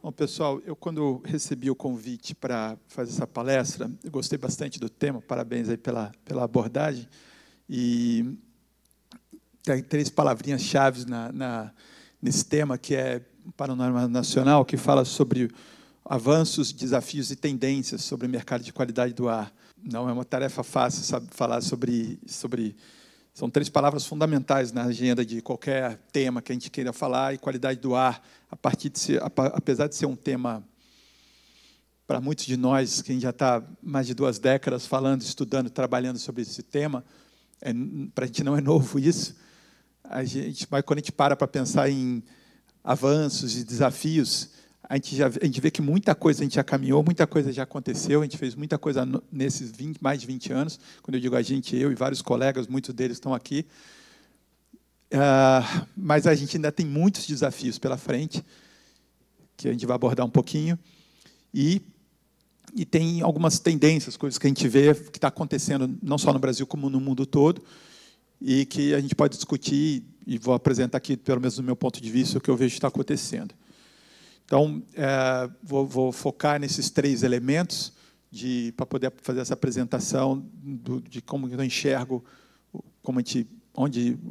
Bom, pessoal, eu quando recebi o convite para fazer essa palestra, eu gostei bastante do tema, parabéns aí pela abordagem, e tem 3 palavrinhas-chave nesse tema, que é um panorama nacional, que fala sobre avanços, desafios e tendências sobre o mercado de qualidade do ar. Não é uma tarefa fácil, sabe, falar sobre... São 3 palavras fundamentais na agenda de qualquer tema que a gente queira falar, e qualidade do ar, apesar de ser um tema, para muitos de nós, que a gente já está mais de 2 décadas falando, estudando, trabalhando sobre esse tema, para a gente não é novo isso. Mas quando a gente para para pensar em avanços e desafios, a gente vê que muita coisa a gente já caminhou, muita coisa já aconteceu, a gente fez muita coisa nesses mais de 20 anos. Quando eu digo a gente, eu e vários colegas, muitos deles estão aqui. Mas a gente ainda tem muitos desafios pela frente, que a gente vai abordar um pouquinho. E tem algumas tendências, coisas que a gente vê que está acontecendo, não só no Brasil, como no mundo todo, e que a gente pode discutir, e vou apresentar aqui, pelo menos do meu ponto de vista, o que eu vejo que está acontecendo. Então, vou focar nesses 3 elementos para poder fazer essa apresentação de como eu enxergo, o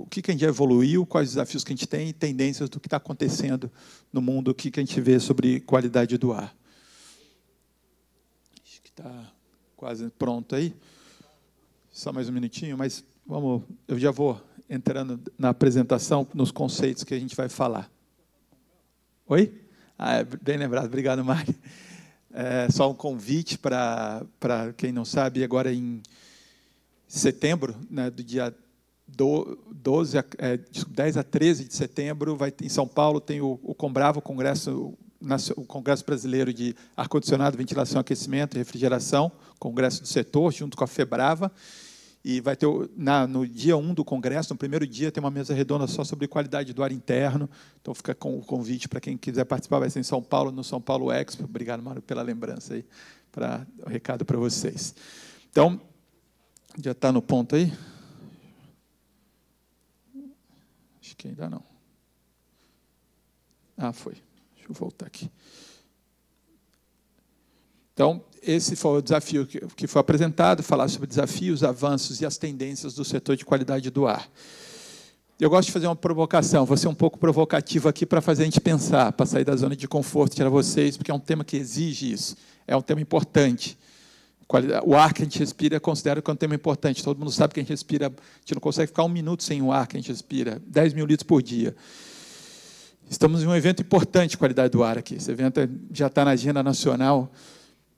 que a gente já evoluiu, quais os desafios que a gente tem e tendências do que está acontecendo no mundo, o que a gente vê sobre qualidade do ar. Acho que está quase pronto aí. Só mais um minutinho, mas eu já vou entrando na apresentação, nos conceitos que a gente vai falar. Oi? Bem lembrado, obrigado, Mari. Só um convite para quem não sabe, agora em setembro, né, do dia 10 a 13 de setembro, em São Paulo tem o Combrava, o Congresso Brasileiro de Ar-Condicionado, Ventilação, Aquecimento e Refrigeração, Congresso do Setor, junto com a FEBRAVA. E vai ter, no dia 1 do Congresso, no primeiro dia, tem uma mesa redonda só sobre qualidade do ar interno. Então, fica com o convite para quem quiser participar. Vai ser em São Paulo, no São Paulo Expo. Obrigado, Mário, pela lembrança aí, o recado para vocês. Então, já está no ponto aí? Acho que ainda não. Foi. Deixa eu voltar aqui. Então, esse foi o desafio que foi apresentado, falar sobre desafios, avanços e as tendências do setor de qualidade do ar. Eu gosto de fazer uma provocação, vou ser um pouco provocativo aqui para fazer a gente pensar, para sair da zona de conforto, tirar vocês, porque é um tema que exige isso, é um tema importante. O ar que a gente respira, considero que é um tema importante. Todo mundo sabe que a gente respira, a gente não consegue ficar 1 minuto sem o ar que a gente respira, 10 mil litros por dia. Estamos em um evento importante de qualidade do ar aqui, esse evento já está na agenda nacional.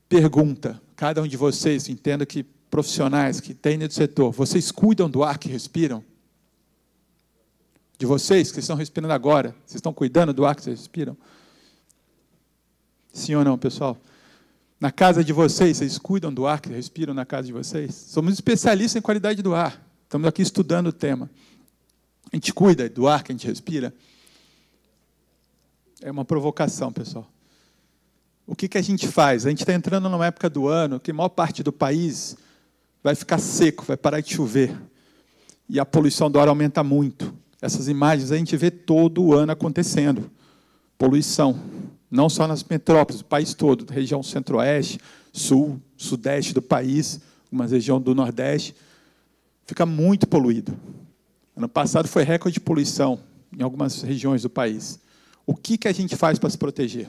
Pergunta, cada um de vocês, entenda que profissionais que têm no setor, vocês cuidam do ar que respiram? De vocês que estão respirando agora, vocês estão cuidando do ar que vocês respiram? Sim ou não, pessoal? Na casa de vocês, vocês cuidam do ar que respiram na casa de vocês? Somos especialistas em qualidade do ar, estamos aqui estudando o tema. A gente cuida do ar que a gente respira? É uma provocação, pessoal. O que a gente faz? A gente está entrando numa época do ano que a maior parte do país vai ficar seco, vai parar de chover. E a poluição do ar aumenta muito. Essas imagens a gente vê todo ano acontecendo. Poluição. Não só nas metrópoles, o país todo, região centro-oeste, sul, sudeste do país, uma região do nordeste, fica muito poluído. Ano passado foi recorde de poluição em algumas regiões do país. O que a gente faz para se proteger?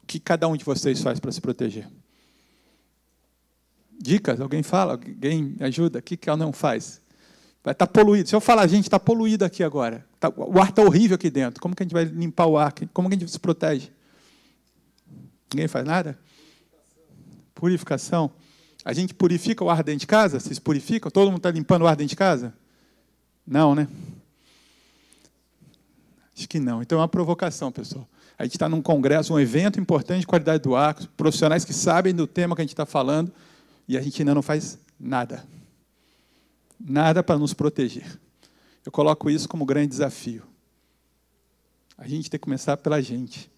O que cada um de vocês faz para se proteger? Dicas? Alguém fala? Alguém ajuda? O que cada um faz? Vai estar poluído. Se eu falar, gente, está poluído aqui agora. O ar está horrível aqui dentro. Como que a gente vai limpar o ar? Como que a gente se protege? Ninguém faz nada? Purificação. A gente purifica o ar dentro de casa? Vocês purificam? Todo mundo está limpando o ar dentro de casa? Não, né? Acho que não. Então é uma provocação, pessoal. A gente está num congresso, um evento importante de qualidade do ar, profissionais que sabem do tema que a gente está falando, e a gente ainda não faz nada. Nada para nos proteger. Eu coloco isso como grande desafio. A gente tem que começar pela gente.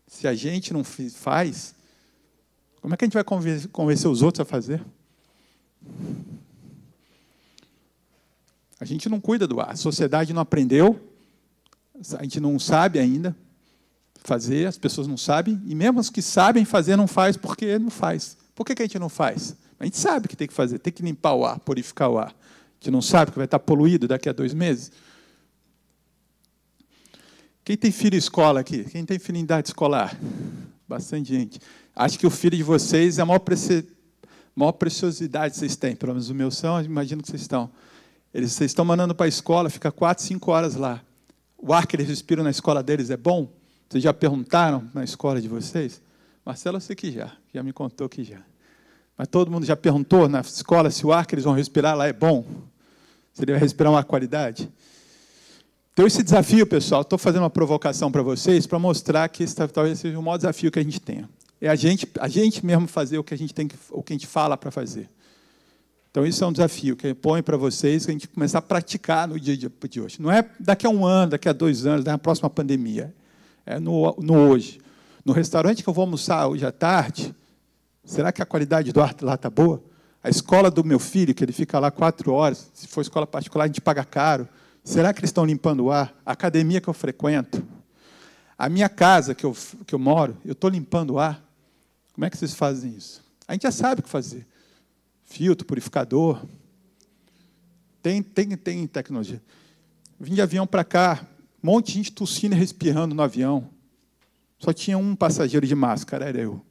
Se a gente não faz, como é que a gente vai convencer os outros a fazer? A gente não cuida do ar. A sociedade não aprendeu, a gente não sabe ainda fazer, as pessoas não sabem, e mesmo os que sabem fazer não faz porque não faz. Por que a gente não faz? A gente sabe que tem que fazer, tem que limpar o ar, purificar o ar. A gente não sabe que vai estar poluído daqui a 2 meses. Quem tem filho em escola aqui? Quem tem filho em idade escolar? Bastante gente. Acho que o filho de vocês é a maior preciosidade que vocês têm. Pelo menos o meu são, imagino que vocês estão. Vocês estão mandando para a escola, fica 4, 5 horas lá. O ar que eles respiram na escola deles é bom? Vocês já perguntaram na escola de vocês? Marcelo, eu sei que já me contou que já. Mas todo mundo já perguntou na escola se o ar que eles vão respirar lá é bom? Se ele vai respirar uma qualidade? Então, esse desafio, pessoal, estou fazendo uma provocação para vocês para mostrar que esse talvez seja o maior desafio que a gente tenha. É a gente mesmo fazer o que a gente fala para fazer. Então, isso é um desafio que eu ponho para vocês, que a gente começar a praticar no dia de hoje. Não é daqui a 1 ano, daqui a 2 anos, na próxima pandemia. É no hoje. No restaurante que eu vou almoçar hoje à tarde, será que a qualidade do ar lá está boa? A escola do meu filho, que ele fica lá 4 horas, se for escola particular, a gente paga caro. Será que eles estão limpando o ar? A academia que eu frequento, a minha casa que eu moro, eu estou limpando o ar? Como é que vocês fazem isso? A gente já sabe o que fazer. Filtro, purificador. Tem tecnologia. Vim de avião para cá, um monte de gente tossindo e respirando no avião. Só tinha um passageiro de máscara, era eu.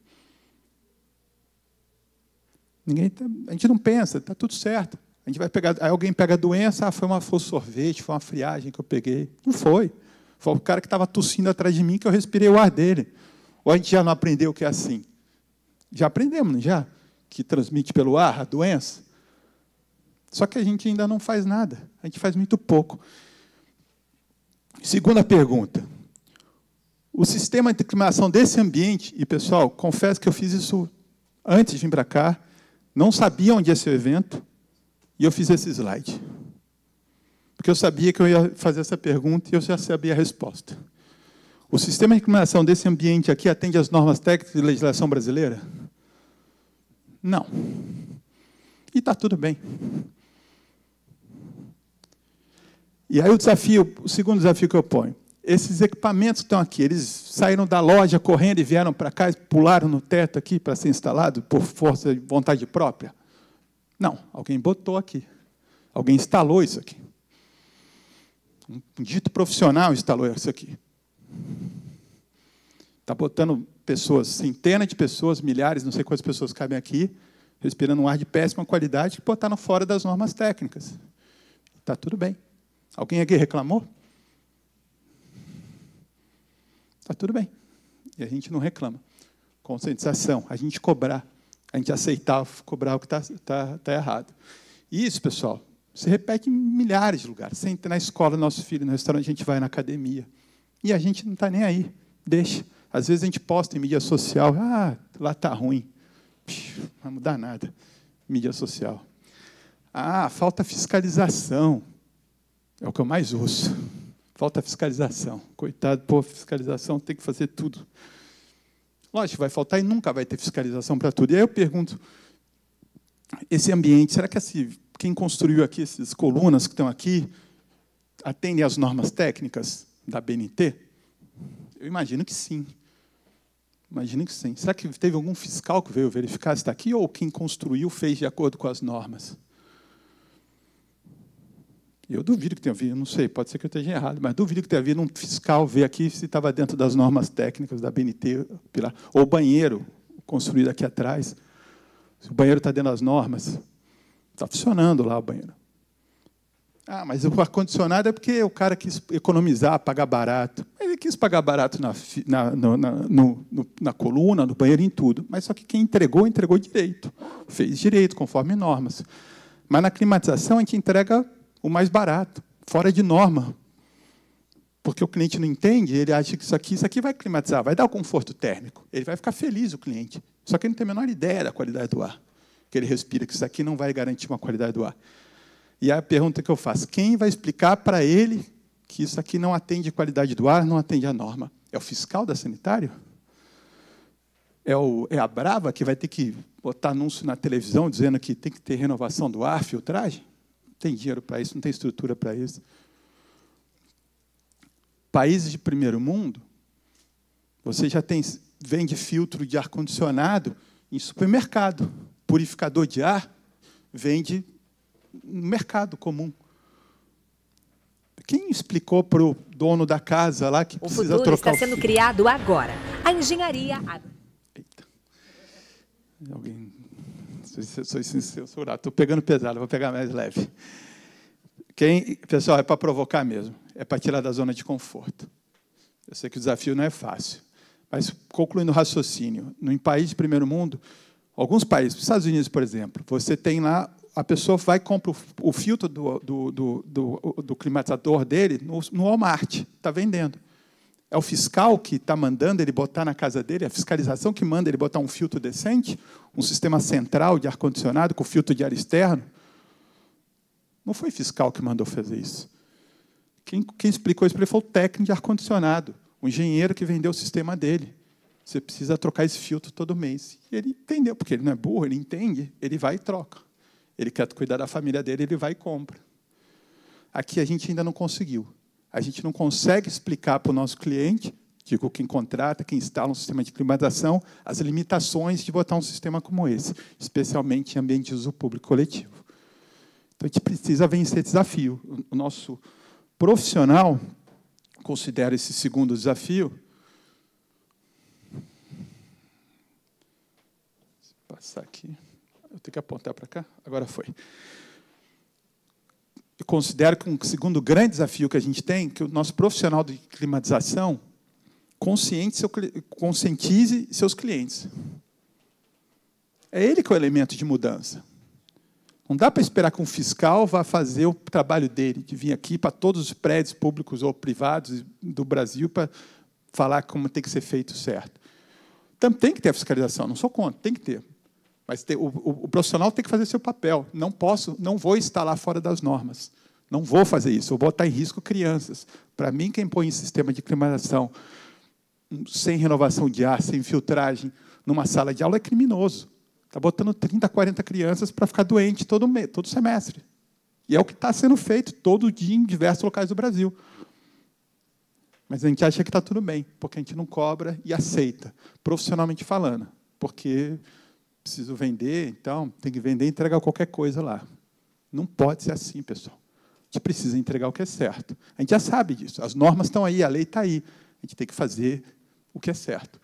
A gente não pensa, está tudo certo. A gente vai pegar, aí alguém pega a doença, foi o sorvete, foi uma friagem que eu peguei. Não foi. Foi o cara que estava tossindo atrás de mim que eu respirei o ar dele. Ou a gente já não aprendeu que é assim? Já aprendemos, não já? Que transmite pelo ar a doença. Só que a gente ainda não faz nada. A gente faz muito pouco. Segunda pergunta. O sistema de climação desse ambiente, e, pessoal, confesso que eu fiz isso antes de vir para cá, não sabia onde ia ser o evento, e eu fiz esse slide. Porque eu sabia que eu ia fazer essa pergunta e eu já sabia a resposta. O sistema de climação desse ambiente aqui atende às normas técnicas de legislação brasileira? Não. E está tudo bem. E aí o segundo desafio que eu ponho. Esses equipamentos que estão aqui, eles saíram da loja correndo e vieram para cá e pularam no teto aqui para ser instalado por força de vontade própria? Não, alguém botou aqui. Alguém instalou isso aqui. Um dito profissional instalou isso aqui. Está botando pessoas, centenas de pessoas, milhares, não sei quantas pessoas cabem aqui, respirando um ar de péssima qualidade, que botaram fora das normas técnicas. Está tudo bem. Alguém aqui reclamou? Está tudo bem. E a gente não reclama. Conscientização, a gente cobrar, a gente aceitar cobrar o que está errado. E isso, pessoal, se repete em milhares de lugares. Você entra na escola do nosso filho, no restaurante, a gente vai na academia. E a gente não está nem aí. Deixa. Às vezes a gente posta em mídia social, lá está ruim. Não vai mudar nada. Mídia social. Falta fiscalização. É o que eu mais ouço. Falta fiscalização. Coitado, fiscalização tem que fazer tudo. Lógico, vai faltar e nunca vai ter fiscalização para tudo. E aí eu pergunto, esse ambiente, será que quem construiu aqui essas colunas que estão aqui atendem às normas técnicas da BNT? Eu imagino que sim. Imagino que sim. Será que teve algum fiscal que veio verificar se está aqui ou quem construiu fez de acordo com as normas? Eu duvido que tenha havido, não sei, pode ser que eu esteja errado, mas duvido que tenha havido um fiscal ver aqui se estava dentro das normas técnicas da BNT, ou o banheiro construído aqui atrás. Se o banheiro está dentro das normas, está funcionando lá o banheiro. Mas o ar-condicionado é porque o cara quis economizar, pagar barato. Ele quis pagar barato na coluna, no banheiro, em tudo. Mas só que quem entregou direito. Fez direito, conforme normas. Mas na climatização a gente entrega o mais barato, fora de norma. Porque o cliente não entende, ele acha que isso aqui vai climatizar, vai dar o conforto térmico. Ele vai ficar feliz, o cliente. Só que ele não tem a menor ideia da qualidade do ar que ele respira, que isso aqui não vai garantir uma qualidade do ar. E a pergunta que eu faço, quem vai explicar para ele que isso aqui não atende a qualidade do ar, não atende a norma? É o fiscal da sanitário? É a Brava que vai ter que botar anúncio na televisão dizendo que tem que ter renovação do ar, filtragem? Não tem dinheiro para isso, não tem estrutura para isso. Países de primeiro mundo Você já vende filtro de ar-condicionado em supermercado. Purificador de ar vende no mercado comum. Quem explicou para o dono da casa lá que precisa trocar o filtro? O futuro está sendo criado agora. A engenharia... Eita. Alguém... Sou censurado. Estou pegando pesado, vou pegar mais leve. Pessoal, é para provocar mesmo. É para tirar da zona de conforto. Eu sei que o desafio não é fácil. Mas, concluindo o raciocínio, em país de primeiro mundo, alguns países, Estados Unidos, por exemplo, você tem lá, a pessoa vai e compra o filtro do climatizador dele no Walmart, está vendendo. É o fiscal que está mandando ele botar na casa dele, a fiscalização que manda ele botar um filtro decente, um sistema central de ar-condicionado com filtro de ar externo. Não foi fiscal que mandou fazer isso. Quem explicou isso para ele foi o técnico de ar-condicionado, o engenheiro que vendeu o sistema dele. Você precisa trocar esse filtro todo mês. E ele entendeu, porque ele não é burro, ele entende, ele vai e troca. Ele quer cuidar da família dele, ele vai e compra. Aqui a gente ainda não conseguiu. A gente não consegue explicar para o nosso cliente, digo, quem contrata, quem instala um sistema de climatização, as limitações de botar um sistema como esse, especialmente em ambiente de uso público coletivo. Então, a gente precisa vencer esse desafio. O nosso profissional considera esse segundo desafio. Vou passar aqui. Eu tenho que apontar para cá? Agora foi. Eu considero que um segundo grande desafio que a gente tem, que o nosso profissional de climatização conscientize seus clientes. É ele que é o elemento de mudança. Não dá para esperar que um fiscal vá fazer o trabalho dele, de vir aqui para todos os prédios públicos ou privados do Brasil para falar como tem que ser feito certo. Então, tem que ter a fiscalização, não sou contra, tem que ter. Mas o profissional tem que fazer seu papel. Não vou estar lá fora das normas. Não vou fazer isso. Eu vou botar em risco crianças. Para mim, quem põe em sistema de climatização sem renovação de ar, sem filtragem, numa sala de aula é criminoso. Está botando 30, 40 crianças para ficar doente todo semestre. E é o que está sendo feito todo dia em diversos locais do Brasil. Mas a gente acha que está tudo bem, porque a gente não cobra e aceita, profissionalmente falando. Porque preciso vender, então tem que vender e entregar qualquer coisa lá. Não pode ser assim, pessoal. A gente precisa entregar o que é certo. A gente já sabe disso. As normas estão aí, a lei está aí. A gente tem que fazer o que é certo.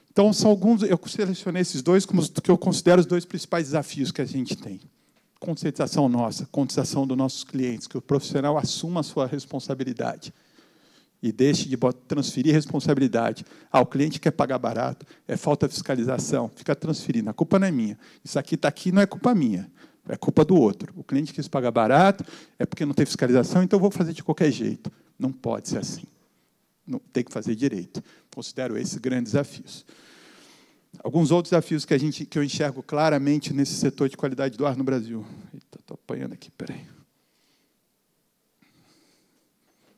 Então, são alguns. Eu selecionei esses dois como que eu considero os dois principais desafios que a gente tem. Conscientização nossa, conscientização dos nossos clientes, que o profissional assuma a sua responsabilidade e deixe de transferir responsabilidade. O cliente quer pagar barato, é falta de fiscalização, fica transferindo. A culpa não é minha. Isso aqui está aqui, não é culpa minha, é culpa do outro. O cliente quis pagar barato, é porque não tem fiscalização, então eu vou fazer de qualquer jeito. Não pode ser assim. Não, tem que fazer direito. Considero esses grandes desafios. Alguns outros desafios que eu enxergo claramente nesse setor de qualidade do ar no Brasil. Estou apanhando aqui, peraí.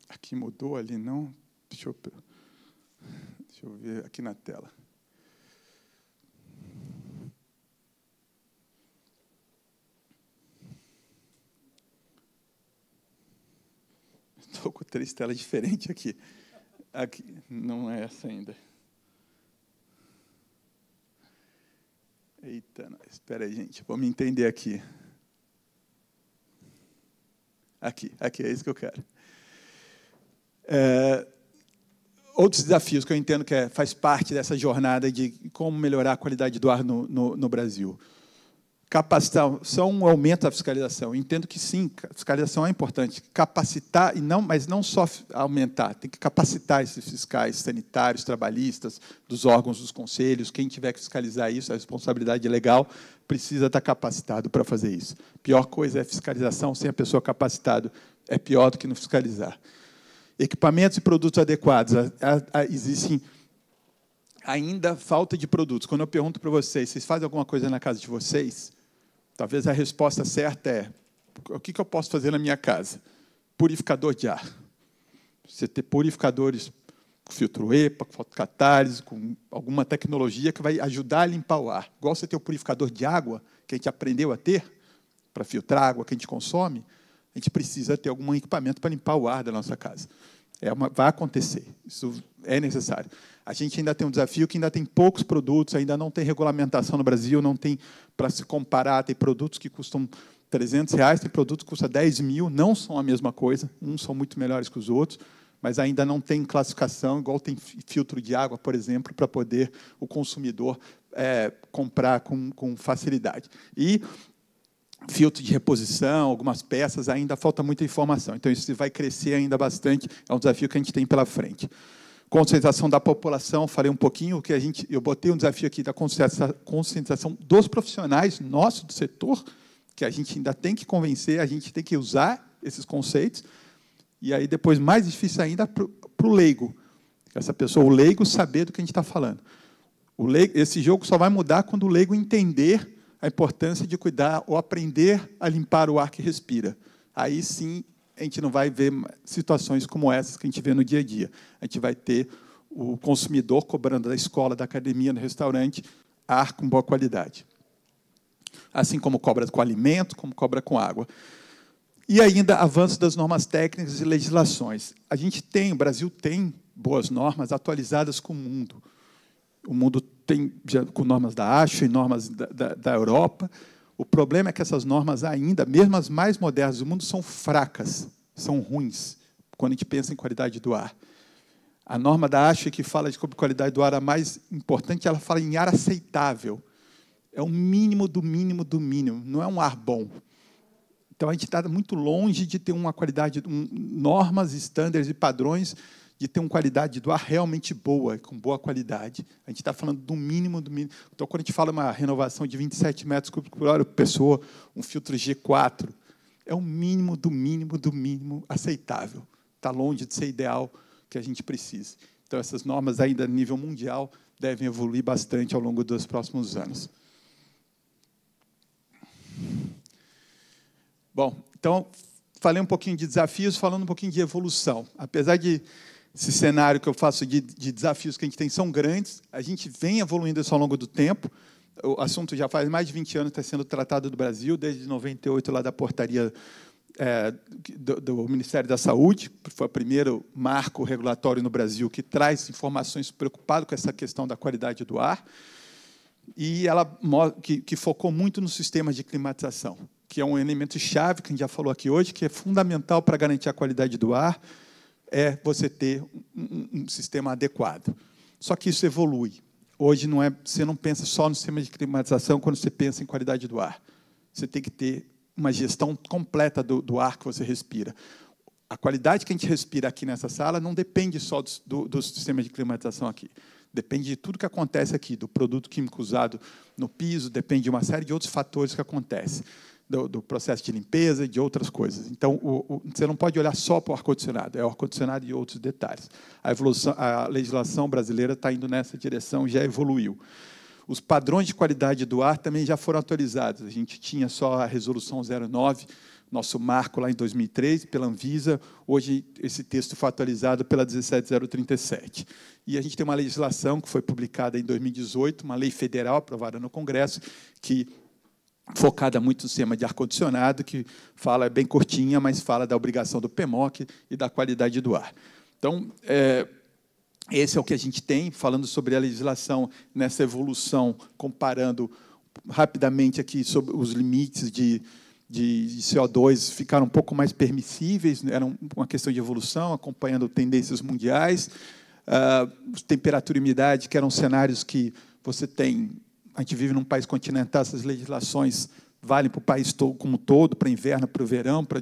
Aqui mudou, ali não. Deixa eu ver aqui na tela. Estou com 3 telas diferentes aqui. Aqui não é essa ainda. Eita, espera aí, gente. Vamos entender aqui. Aqui, é isso que eu quero. Outros desafios que eu entendo que faz parte dessa jornada de como melhorar a qualidade do ar no Brasil. Capacitação, aumento da fiscalização. Eu entendo que sim, a fiscalização é importante. Capacitar, mas não só aumentar, tem que capacitar esses fiscais sanitários, trabalhistas, dos órgãos dos conselhos, quem tiver que fiscalizar isso, a responsabilidade legal, precisa estar capacitado para fazer isso. A pior coisa é fiscalização sem a pessoa capacitada. É pior do que não fiscalizar. Equipamentos e produtos adequados. Existem ainda falta de produtos. Quando eu pergunto para vocês fazem alguma coisa na casa de vocês? Talvez a resposta certa é: o que eu posso fazer na minha casa? Purificador de ar. Você ter purificadores com filtro EPA, com fotocatálise, com alguma tecnologia que vai ajudar a limpar o ar. Igual você ter o purificador de água, que a gente aprendeu a ter, para filtrar a água que a gente consome, a gente precisa ter algum equipamento para limpar o ar da nossa casa. Vai acontecer, isso é necessário. A gente ainda tem um desafio que ainda tem poucos produtos, ainda não tem regulamentação no Brasil, não tem para se comparar, tem produtos que custam R$300, tem produtos que custam 10 mil, não são a mesma coisa, uns são muito melhores que os outros, mas ainda não tem classificação, igual tem filtro de água, por exemplo, para poder o consumidor comprar com facilidade. E filtro de reposição, algumas peças, ainda falta muita informação. Então, isso vai crescer ainda bastante, é um desafio que a gente tem pela frente. Conscientização da população, falei um pouquinho, eu botei um desafio aqui da conscientização dos profissionais nossos do setor, que a gente ainda tem que convencer, a gente tem que usar esses conceitos, e aí depois, mais difícil ainda, para o leigo. Essa pessoa, o leigo, saber do que a gente está falando. Esse jogo só vai mudar quando o leigo entender a importância de cuidar ou aprender a limpar o ar que respira. Aí, sim, a gente não vai ver situações como essas que a gente vê no dia a dia. A gente vai ter o consumidor cobrando da escola, da academia, do restaurante, ar com boa qualidade. Assim como cobra com alimento, como cobra com água. E ainda, avanço das normas técnicas e legislações. O Brasil tem boas normas atualizadas com o mundo. O mundo tem com normas da ASHA e normas da Europa. O problema é que essas normas ainda, mesmo as mais modernas do mundo, são fracas, são ruins, quando a gente pensa em qualidade do ar. A norma da ASHA, que fala de qualidade do ar, a mais importante, ela fala em ar aceitável. É o mínimo do mínimo do mínimo, não é um ar bom. Então, a gente está muito longe de ter uma qualidade, normas, estándares e padrões, de ter uma qualidade do ar realmente boa, com boa qualidade. A gente está falando do mínimo do mínimo. Então, quando a gente fala uma renovação de 27 metros cúbicos por hora por pessoa, um filtro G4, é o mínimo do mínimo do mínimo aceitável. Está longe de ser ideal que a gente precisa. Então, essas normas ainda a nível mundial devem evoluir bastante ao longo dos próximos anos. Bom, então, falei um pouquinho de desafios, falando um pouquinho de evolução. Apesar de esse cenário que eu faço de desafios que a gente tem são grandes, a gente vem evoluindo isso ao longo do tempo. O assunto já faz mais de 20 anos que está sendo tratado no Brasil, desde 98, lá da portaria do Ministério da Saúde, foi o primeiro marco regulatório no Brasil que traz informações preocupado com essa questão da qualidade do ar, e ela que focou muito nos sistemas de climatização, que é um elemento-chave, que a gente já falou aqui hoje, que é fundamental para garantir a qualidade do ar, é você ter um sistema adequado. Só que isso evolui. Hoje você não pensa só no sistema de climatização quando você pensa em qualidade do ar. Você tem que ter uma gestão completa do ar que você respira. A qualidade que a gente respira aqui nessa sala não depende só do sistema de climatização aqui. Depende de tudo que acontece aqui, do produto químico usado no piso, depende de uma série de outros fatores que acontecem. Do processo de limpeza e de outras coisas. Então, você não pode olhar só para o ar-condicionado, é o ar-condicionado e outros detalhes. A legislação brasileira está indo nessa direção, já evoluiu. Os padrões de qualidade do ar também já foram atualizados. A gente tinha só a Resolução 09, nosso marco lá em 2003, pela Anvisa. Hoje, esse texto foi atualizado pela 17037. E a gente tem uma legislação que foi publicada em 2018, uma lei federal aprovada no Congresso, que focada muito no sistema de ar-condicionado, que fala, é bem curtinha, mas fala da obrigação do PMOC e da qualidade do ar. Então, esse é o que a gente tem, falando sobre a legislação nessa evolução, comparando rapidamente aqui sobre os limites de CO2, ficaram um pouco mais permissíveis, era uma questão de evolução, acompanhando tendências mundiais. Temperatura e umidade, que eram cenários que você tem. A gente vive num país continental, essas legislações valem para o país como um todo, para inverno, para o verão, para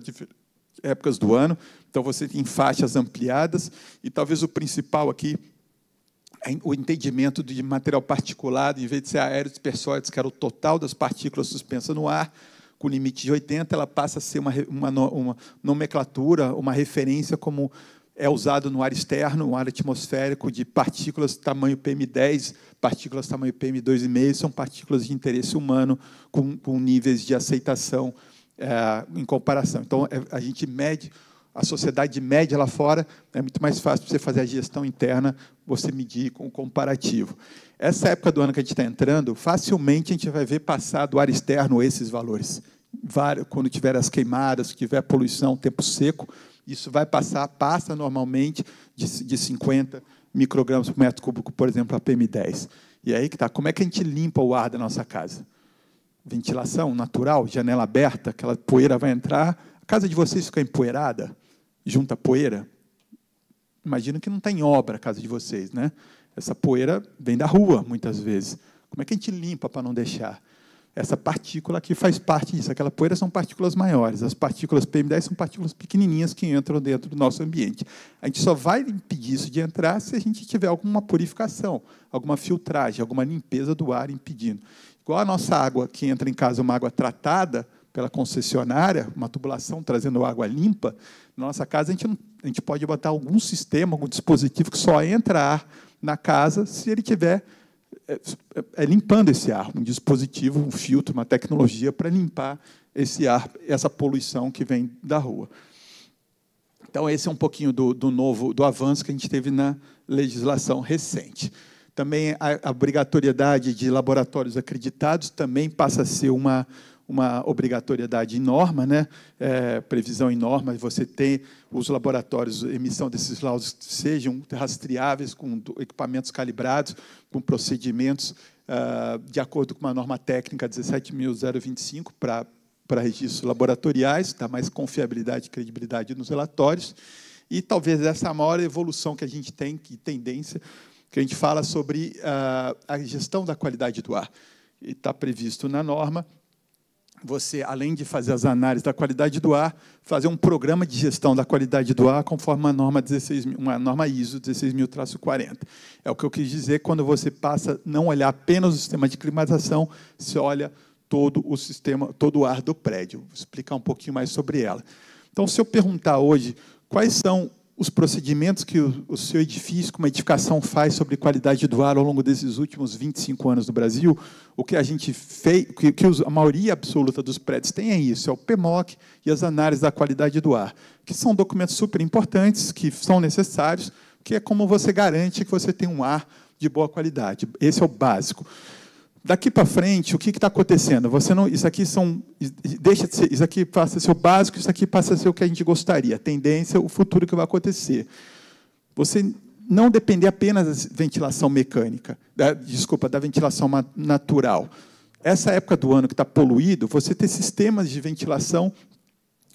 épocas do ano. Então, você tem faixas ampliadas. E talvez o principal aqui é o entendimento de material particulado, em vez de ser aéreo dispersóides, que era o total das partículas suspensas no ar, com limite de 80, ela passa a ser uma nomenclatura, uma referência como é usado no ar externo, no ar atmosférico, de partículas tamanho PM10, partículas tamanho PM2,5, são partículas de interesse humano com níveis de aceitação em comparação. Então, a gente mede, a sociedade mede lá fora, é muito mais fácil para você fazer a gestão interna, você medir com o comparativo. Essa época do ano que a gente está entrando, facilmente a gente vai ver passar do ar externo esses valores. Quando tiver as queimadas, se tiver poluição, tempo seco, Isso passa normalmente de 50 microgramas por metro cúbico, por exemplo, a PM10. E aí que está. Como é que a gente limpa o ar da nossa casa? Ventilação natural, janela aberta, aquela poeira vai entrar. A casa de vocês fica empoeirada, junta poeira. Imagina que não está em obra a casa de vocês, né? Essa poeira vem da rua, muitas vezes. Como é que a gente limpa para não deixar? Essa partícula aqui faz parte disso. Aquela poeira são partículas maiores. As partículas PM10 são partículas pequenininhas que entram dentro do nosso ambiente. A gente só vai impedir isso de entrar se a gente tiver alguma purificação, alguma filtragem, alguma limpeza do ar impedindo. Igual a nossa água que entra em casa, uma água tratada pela concessionária, uma tubulação trazendo água limpa, na nossa casa a gente pode botar algum sistema, algum dispositivo que só entra ar na casa se ele tiver limpando esse ar, um dispositivo, um filtro, uma tecnologia para limpar esse ar, essa poluição que vem da rua. Então, esse é um pouquinho do avanço que a gente teve na legislação recente. Também a obrigatoriedade de laboratórios acreditados também passa a ser uma obrigatoriedade em norma, né? Previsão em norma, você ter os laboratórios, emissão desses laudos que sejam rastreáveis, com equipamentos calibrados, com procedimentos de acordo com uma norma técnica 17.025 para registros laboratoriais, dá mais confiabilidade e credibilidade nos relatórios. E talvez essa é a maior evolução que a gente tem, que tendência, que a gente fala sobre a gestão da qualidade do ar. E está previsto na norma você, além de fazer as análises da qualidade do ar, fazer um programa de gestão da qualidade do ar conforme uma norma ISO 16.000-40. É o que eu quis dizer quando você passa a não olhar apenas o sistema de climatização, você olha todo o sistema, todo o ar do prédio. Vou explicar um pouquinho mais sobre ela. Então, se eu perguntar hoje quais são os procedimentos que o seu edifício, como a edificação, faz sobre qualidade do ar ao longo desses últimos 25 anos no Brasil, o que a gente fez, a maioria absoluta dos prédios tem é isso, é o PMOC e as análises da qualidade do ar, que são documentos super importantes, que são necessários, que é como você garante que você tem um ar de boa qualidade. Esse é o básico. Daqui para frente, o que está acontecendo? Isso aqui passa a ser o básico, isso aqui passa a ser o que a gente gostaria, a tendência, o futuro que vai acontecer. Você não depender apenas da ventilação mecânica, da ventilação natural. Essa época do ano que está poluído, você ter sistemas de ventilação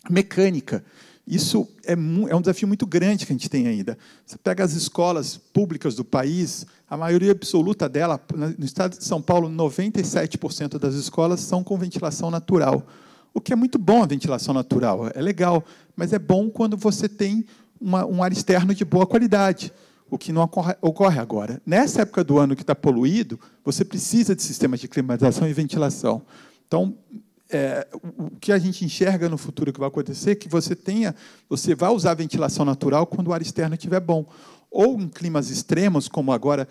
mecânica. Isso é um desafio muito grande que a gente tem ainda. Você pega as escolas públicas do país, a maioria absoluta dela, no estado de São Paulo, 97% das escolas são com ventilação natural. O que é muito bom a ventilação natural, é legal, mas é bom quando você tem um ar externo de boa qualidade, o que não ocorre agora. Nessa época do ano que está poluído, você precisa de sistemas de climatização e ventilação. Então, o que a gente enxerga no futuro que vai acontecer é que você vai usar a ventilação natural quando o ar externo estiver bom. Ou em climas extremos, como agora,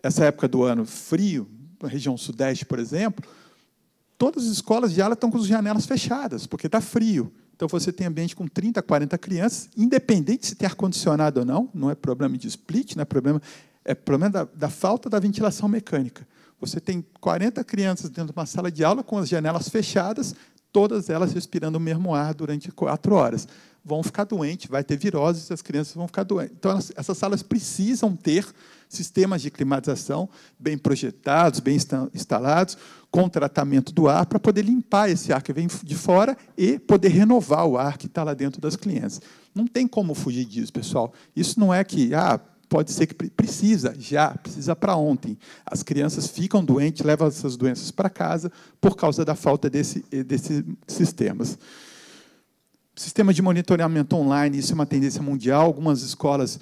essa época do ano frio, na região sudeste, por exemplo, todas as escolas de aula estão com as janelas fechadas, porque está frio. Então, você tem ambiente com 30, 40 crianças, independente se tem ar-condicionado ou não é problema de split, é problema da falta da ventilação mecânica. Você tem 40 crianças dentro de uma sala de aula com as janelas fechadas, todas elas respirando o mesmo ar durante 4 horas. Vão ficar doentes, vai ter virose, as crianças vão ficar doentes. Então, essas salas precisam ter sistemas de climatização bem projetados, bem instalados, com tratamento do ar, para poder limpar esse ar que vem de fora e poder renovar o ar que está lá dentro das crianças. Não tem como fugir disso, pessoal. Isso não é que... pode ser que precisa para ontem. As crianças ficam doentes, levam essas doenças para casa por causa da falta desses sistemas. Sistema de monitoramento online, isso é uma tendência mundial. Algumas escolas,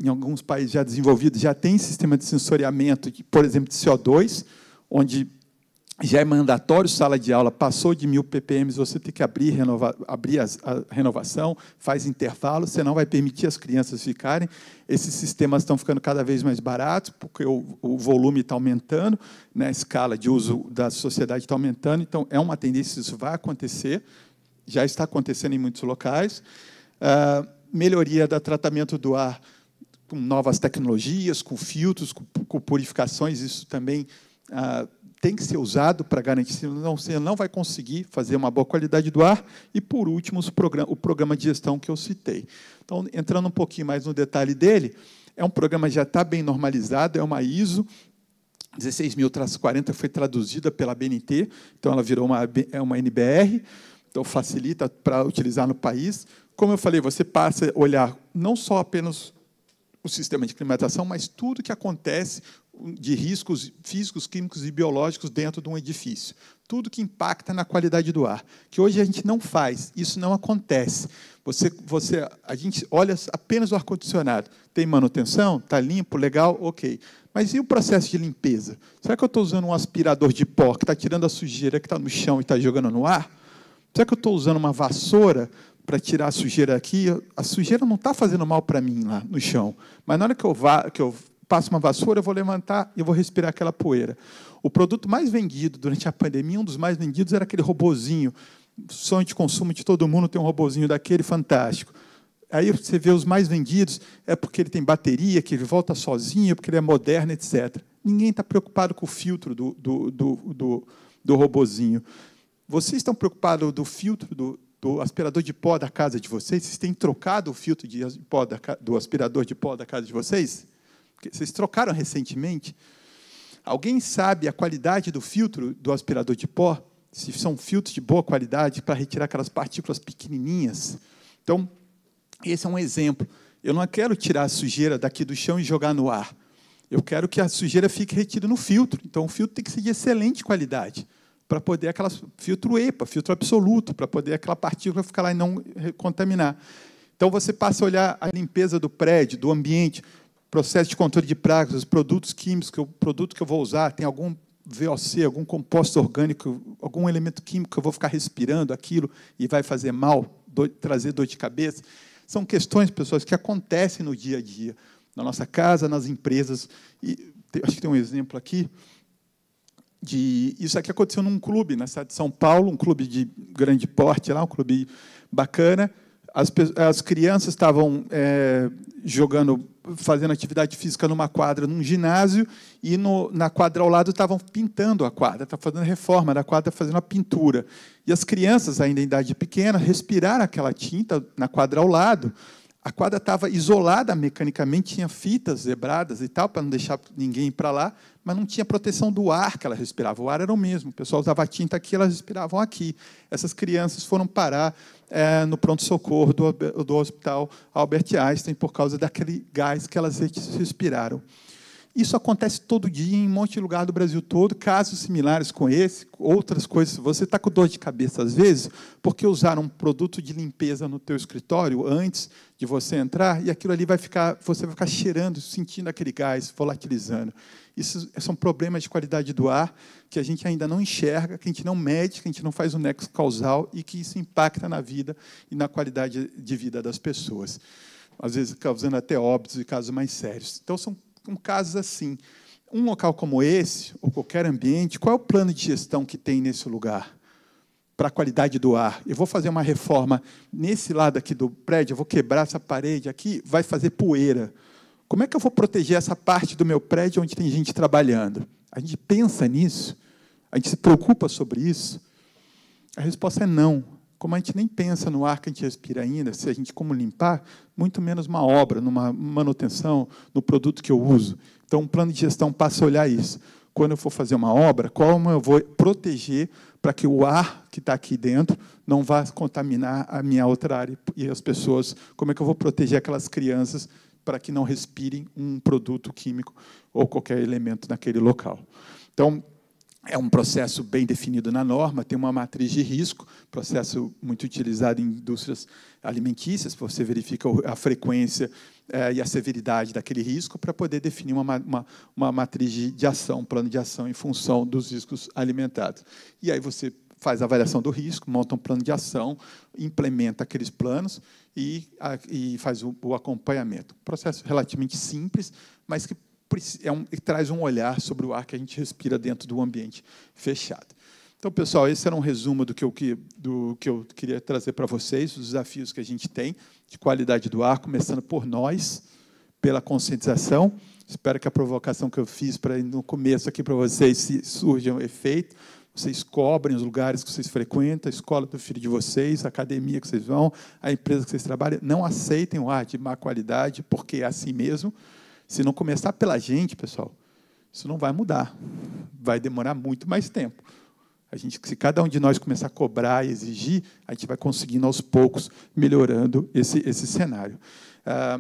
em alguns países já desenvolvidos, já têm sistema de sensoriamento, por exemplo, de CO2, onde já é mandatório sala de aula, passou de 1000 ppm, você tem que abrir a renovação, faz intervalo, senão vai permitir as crianças ficarem. Esses sistemas estão ficando cada vez mais baratos, porque o volume está aumentando, né, a escala de uso da sociedade está aumentando, então é uma tendência, isso vai acontecer, já está acontecendo em muitos locais. Melhoria do tratamento do ar com novas tecnologias, com filtros, com purificações, isso também tem que ser usado para garantir, senão você não vai conseguir fazer uma boa qualidade do ar. E, por último, o programa de gestão que eu citei. Então, entrando um pouquinho mais no detalhe dele, é um programa que já está bem normalizado, é uma ISO 16000-40, foi traduzida pela BNT, então ela virou uma NBR, então facilita para utilizar no país. Como eu falei, você passa a olhar não só apenas o sistema de climatização, mas tudo que acontece de riscos físicos, químicos e biológicos dentro de um edifício. Tudo que impacta na qualidade do ar, que hoje a gente não faz, isso não acontece. A gente olha apenas o ar-condicionado. Tem manutenção? Está limpo? Legal? Ok. Mas e o processo de limpeza? Será que eu estou usando um aspirador de pó que está tirando a sujeira que está no chão e está jogando no ar? Será que eu estou usando uma vassoura para tirar a sujeira aqui? A sujeira não está fazendo mal para mim lá no chão. Mas na hora que eu passo uma vassoura, eu vou levantar e eu vou respirar aquela poeira. O produto mais vendido durante a pandemia, um dos mais vendidos, era aquele robozinho. Sonho de consumo de todo mundo tem um robozinho daquele fantástico. Aí você vê os mais vendidos, é porque ele tem bateria, que ele volta sozinho, porque ele é moderno, etc. Ninguém está preocupado com o filtro do robozinho. Vocês estão preocupados do filtro do aspirador de pó da casa de vocês? Vocês têm trocado o filtro de pó do aspirador de pó da casa de vocês? Vocês trocaram recentemente? Alguém sabe a qualidade do filtro do aspirador de pó? Se são filtros de boa qualidade para retirar aquelas partículas pequenininhas? Então, esse é um exemplo. Eu não quero tirar a sujeira daqui do chão e jogar no ar. Eu quero que a sujeira fique retida no filtro. Então, o filtro tem que ser de excelente qualidade, para poder filtro EPA, filtro absoluto, para poder aquela partícula ficar lá e não contaminar. Então, você passa a olhar a limpeza do prédio, do ambiente, processo de controle de pragas, os produtos químicos, o produto que eu vou usar, tem algum VOC, algum composto orgânico, algum elemento químico que eu vou ficar respirando aquilo e vai fazer mal, trazer dor de cabeça. São questões, pessoas, que acontecem no dia a dia, na nossa casa, nas empresas. E acho que tem um exemplo aqui. Isso aqui aconteceu num clube na cidade de São Paulo, um clube de grande porte, lá, um clube bacana. As crianças estavam fazendo atividade física numa quadra, num ginásio, e na quadra ao lado estavam pintando a quadra, estavam fazendo reforma da quadra, fazendo a pintura. E as crianças, ainda em idade pequena, respiraram aquela tinta na quadra ao lado. A quadra estava isolada mecanicamente, tinha fitas zebradas e tal, para não deixar ninguém ir para lá, mas não tinha proteção do ar que ela respirava. O ar era o mesmo. O pessoal usava tinta aqui, elas respiravam aqui. Essas crianças foram parar no pronto-socorro do Hospital Albert Einstein por causa daquele gás que elas respiraram. Isso acontece todo dia em um monte de lugar do Brasil todo, casos similares com esse, outras coisas. Você está com dor de cabeça, às vezes, porque usaram um produto de limpeza no teu escritório antes de você entrar, e aquilo ali você vai ficar cheirando, sentindo aquele gás, volatilizando. Isso são problemas de qualidade do ar que a gente ainda não enxerga, que a gente não mede, que a gente não faz o nexo causal e que isso impacta na vida e na qualidade de vida das pessoas, às vezes causando até óbitos e casos mais sérios. Então, são casos assim. Um local como esse, ou qualquer ambiente, qual é o plano de gestão que tem nesse lugar para a qualidade do ar? Eu vou fazer uma reforma nesse lado aqui do prédio, eu vou quebrar essa parede aqui, vai fazer poeira. Como é que eu vou proteger essa parte do meu prédio onde tem gente trabalhando? A gente pensa nisso? A gente se preocupa sobre isso? A resposta é não. Como a gente nem pensa no ar que a gente respira ainda, se a gente como limpar, muito menos uma obra, numa manutenção, no produto que eu uso. Então, um plano de gestão passa a olhar isso. Quando eu for fazer uma obra, como eu vou proteger para que o ar que está aqui dentro não vá contaminar a minha outra área e as pessoas? Como é que eu vou proteger aquelas crianças para que não respirem um produto químico ou qualquer elemento naquele local? Então, é um processo bem definido na norma, tem uma matriz de risco, processo muito utilizado em indústrias alimentícias, você verifica a frequência e a severidade daquele risco para poder definir uma matriz de ação, um plano de ação em função dos riscos alimentados. E aí você faz a avaliação do risco, monta um plano de ação, implementa aqueles planos e faz o acompanhamento. Um processo relativamente simples, mas que traz um olhar sobre o ar que a gente respira dentro do ambiente fechado. Então, pessoal, esse era um resumo do que eu queria trazer para vocês, os desafios que a gente tem de qualidade do ar, começando por nós, pela conscientização. Espero que a provocação que eu fiz no começo aqui para vocês surja um efeito. Vocês cobrem os lugares que vocês frequentam, a escola do filho de vocês, a academia que vocês vão, a empresa que vocês trabalham. Não aceitem o ar de má qualidade, porque é assim mesmo. Se não começar pela gente, pessoal, isso não vai mudar. Vai demorar muito mais tempo. Se cada um de nós começar a cobrar e exigir, a gente vai conseguindo, aos poucos, melhorando esse cenário. A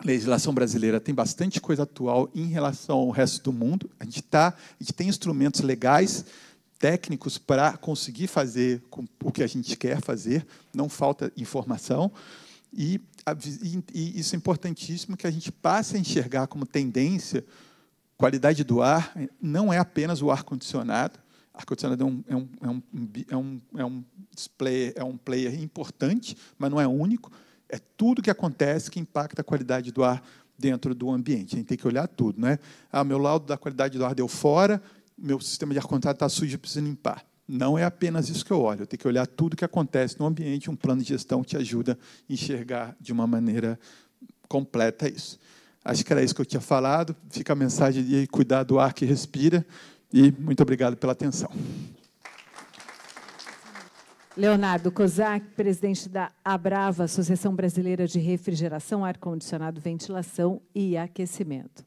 legislação brasileira tem bastante coisa atual em relação ao resto do mundo. A gente tem instrumentos legais, técnicos, para conseguir fazer o que a gente quer fazer. Não falta informação. E isso é importantíssimo, que a gente passe a enxergar como tendência. Qualidade do ar não é apenas o ar-condicionado. Ar-condicionado é um player importante, mas não é único. É tudo que acontece que impacta a qualidade do ar dentro do ambiente. A gente tem que olhar tudo. Não é? Meu laudo da qualidade do ar deu fora, meu sistema de ar-condicionado está sujo e precisa limpar. Não é apenas isso que eu olho. Eu tenho que olhar tudo que acontece no ambiente. Um plano de gestão te ajuda a enxergar de uma maneira completa isso. Acho que era isso que eu tinha falado. Fica a mensagem de cuidar do ar que respira. E muito obrigado pela atenção. Leonardo Kozak, presidente da Abrava, Associação Brasileira de Refrigeração, Ar-Condicionado, Ventilação e Aquecimento.